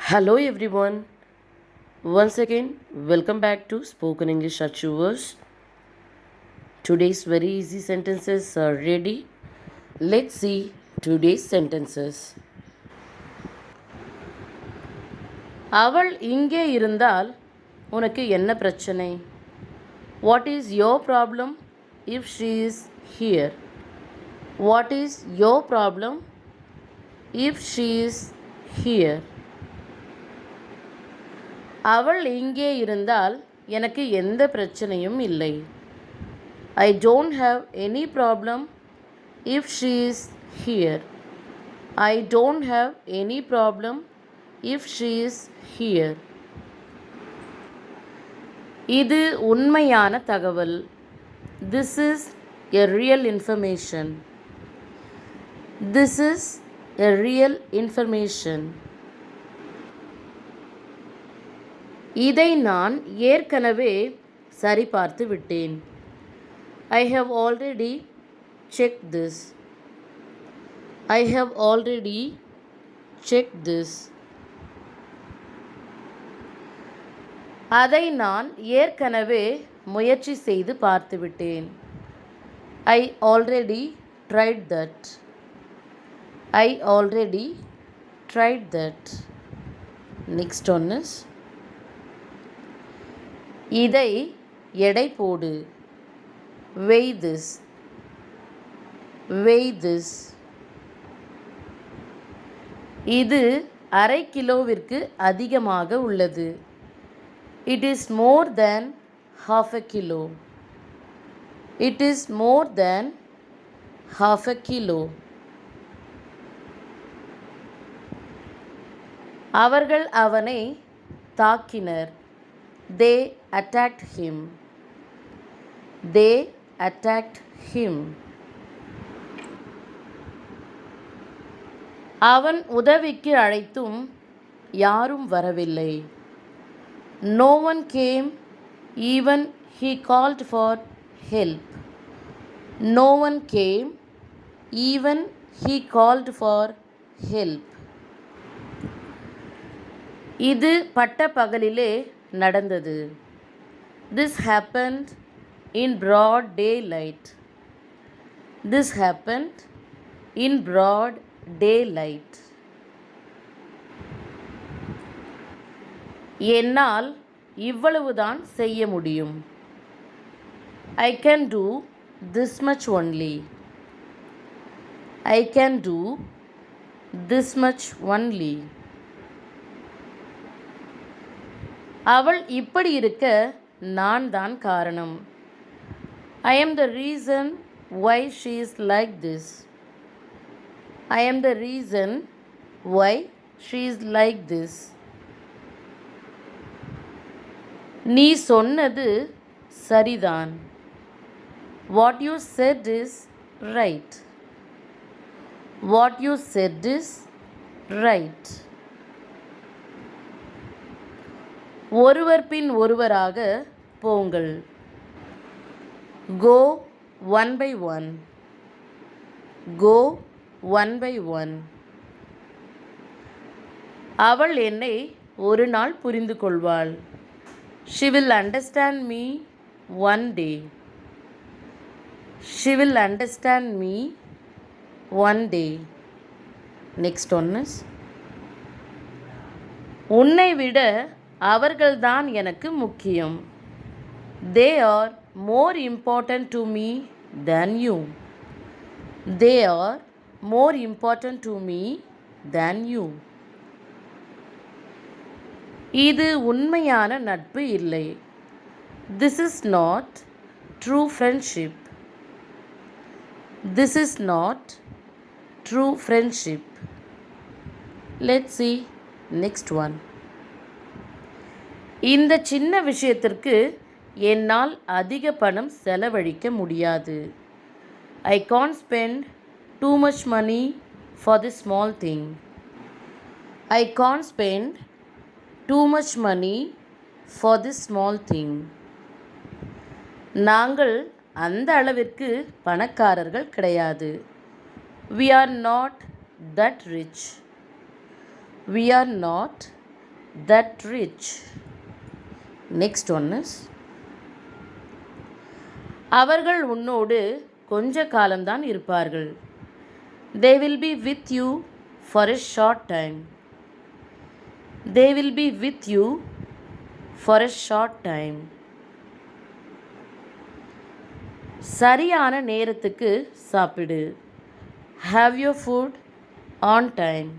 Hello everyone. Once again, welcome back to Spoken English Achievers. Today's very easy sentences are ready. Let's see today's sentences. அவள் இங்கே இருந்தால் உனக்கு என்ன பிரச்சனை? What is your problem if she is here? What is your problem if she is here? அவள் இங்கே இருந்தால் எனக்கு எந்த பிரச்சனையும் இல்லை. I don't have any problem if she is here. I don't have any problem if she is here. இது உண்மையான தகவல். This is a real information. This is a real information. இதை நான் ஏற்கனவே சரிபார்த்து விட்டேன். I have already checked this. I have already checked this. அதை நான் ஏற்கனவே முயற்சி செய்து பார்த்து விட்டேன். I already tried that. I already tried that. Next one is இதை எடை போடு. Weigh this. Weigh this. இது அரை கிலோவிற்கு அதிகமாக உள்ளது. It is more than half a kilo. It is more than half a kilo. அவர்கள் அவனை தாக்கினர். They attacked him. They attacked him. அவன் உதவிக்கு அழைத்தும் யாரும் வரவில்லை. No one came even he called for help. No one came even he called for help. இது பட்ட பகலிலே நடந்தது. This happened in broad daylight. This happened in broad daylight. என்னால் இவ்வளவுதான் செய்ய முடியும். I can do this much only. I can do this much only. அவள் இப்படி இருக்க நான் தான் காரணம். I am the reason why she is like this. I am the reason why she is like this. நீ சொன்னது சரிதான். What you said is right. What you said is right. ஒருவர் பின் ஒருவராக போங்கள். Go one by one. Go one by one. அவள் என்னை ஒரு நாள் புரிந்து கொள்வாள். She will understand me one day. She will understand me one day. Next one is உன்னை விட அவர்கள்தான் எனக்கு முக்கியம். They are more important to me than you. They are more important to me than you. இது உண்மையான நட்பு இல்லை. This is not true friendship. This is not true friendship. Let's see next one. இந்த சின்ன விஷயத்திற்கு என்னால் அதிக பணம் செலவழிக்க முடியாது. I can't spend too much money for this small thing. I can't spend too much money for this small thing. நாங்கள் அந்த அளவிற்கு பணக்காரர்கள் கிடையாது. We are not that rich. We are not that rich. Next one is, அவர்கள் உன்னோடு கொஞ்ச காலம்தான் இருப்பார்கள். They will be with you for a short time. They will be with you for a short time. சரியான நேரத்துக்கு சாப்பிடு. Have your food on time.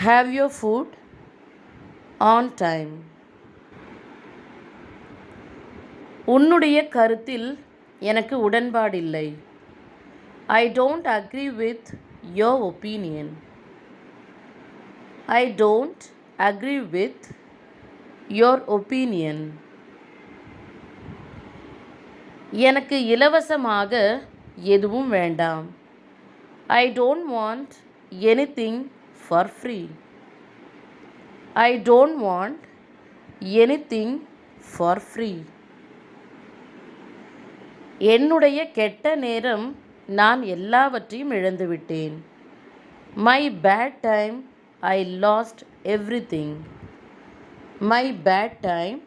Have your food on time. உன்னுடைய கருத்தில் எனக்கு உடன்பாடில்லை. I don't agree with your opinion. I don't agree with your opinion. எனக்கு இலவசமாக எதுவும் வேண்டாம். I don't want anything for free. I don't want anything for free. என்னுடைய கெட்ட நேரம் நான் எல்லாவற்றையும் இழந்துவிட்டேன். My bad time I lost everything. My bad time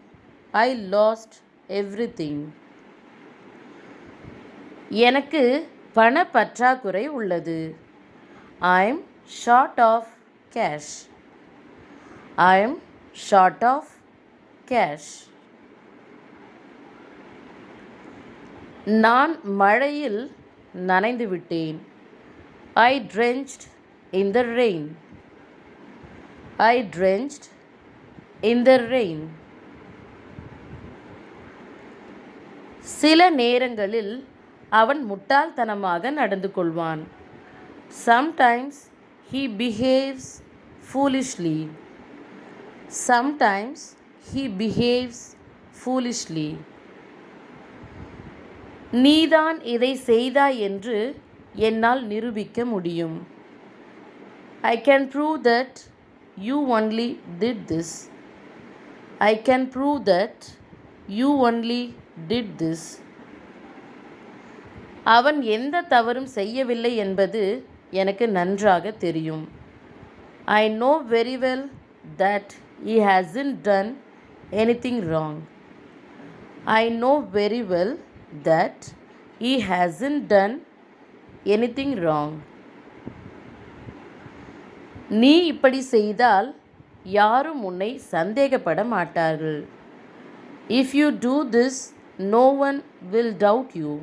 I lost everything. எனக்கு பண பற்றாக்குறை உள்ளது. I am short of cash. I am short of cash. நான் மழையில் நனைந்து விட்டேன். I drenched in the rain. I drenched in the rain. சில நேரங்களில் அவன் முட்டாள்தனமாக நடந்து கொள்வான். Sometimes he behaves foolishly. Sometimes he behaves foolishly. நீதான் இதை செய்தாய் என்று என்னால் நிரூபிக்க முடியும். I can prove that you only did this. I can prove that you only did this. அவன் எந்த தவறும் செய்யவில்லை என்பது எனக்கு நன்றாக தெரியும். I know very well that he hasn't done anything wrong. I know very well that he hasn't done anything wrong. நீ இப்படி செய்தால் யாரும் உன்னை சந்தேகப்பட மாட்டார்கள். If you do this, no one will doubt you.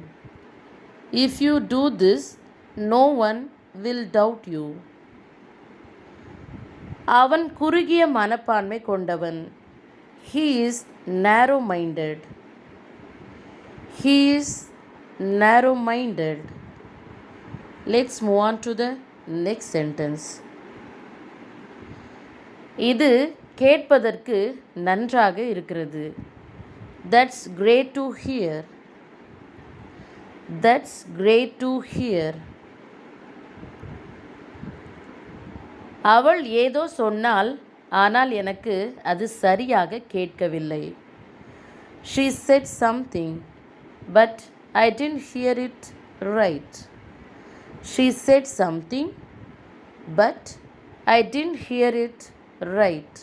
If you do this, no one will doubt you. அவன் குறுகிய மனப்பான்மை கொண்டவன். He is narrow-minded. He is narrow-minded. Let's move on to the next sentence. இது கேட்பதற்கு நன்றாக இருக்கிறது. That's great to hear. That's great to hear. அவள் ஏதோ சொன்னாள், ஆனால் எனக்கு அது சரியாக கேட்கவில்லை. She said something, but I didn't hear it right. She said something, but I didn't hear it right.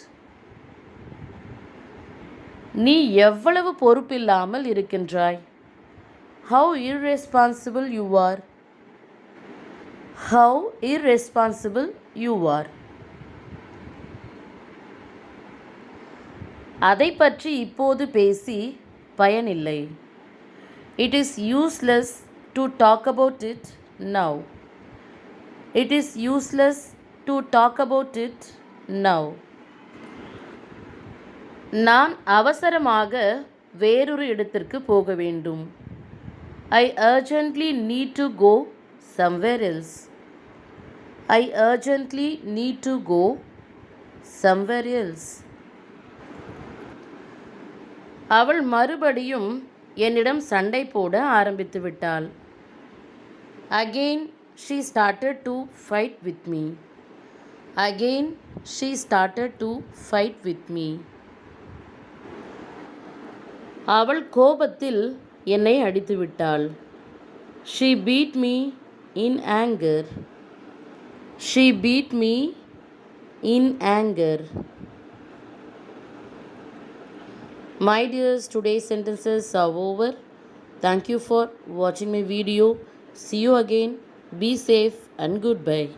நீ எவ்வளவு பொறுப்பில்லாமல் இருக்கின்றாய். How irresponsible you are. How irresponsible you are. அதை பற்றி இப்போது பேசி பயனில்லை. It is useless to talk about it now. It is useless to talk about it now. நான் அவசரமாக வேறொரு இடத்திற்கு போக வேண்டும். I urgently need to go somewhere else. I urgently need to go somewhere else. அவள் மறுபடியும் என்னிடம் சண்டை போட ஆரம்பித்து விட்டாள். Again she started to fight with me. Again she started to fight with me. அவள் கோபத்தில் என்னை அடித்து விட்டாள். She beat me in anger. She beat me in anger. My dears, today's sentences are over. Thank you for watching my video. See you again. Be safe and goodbye.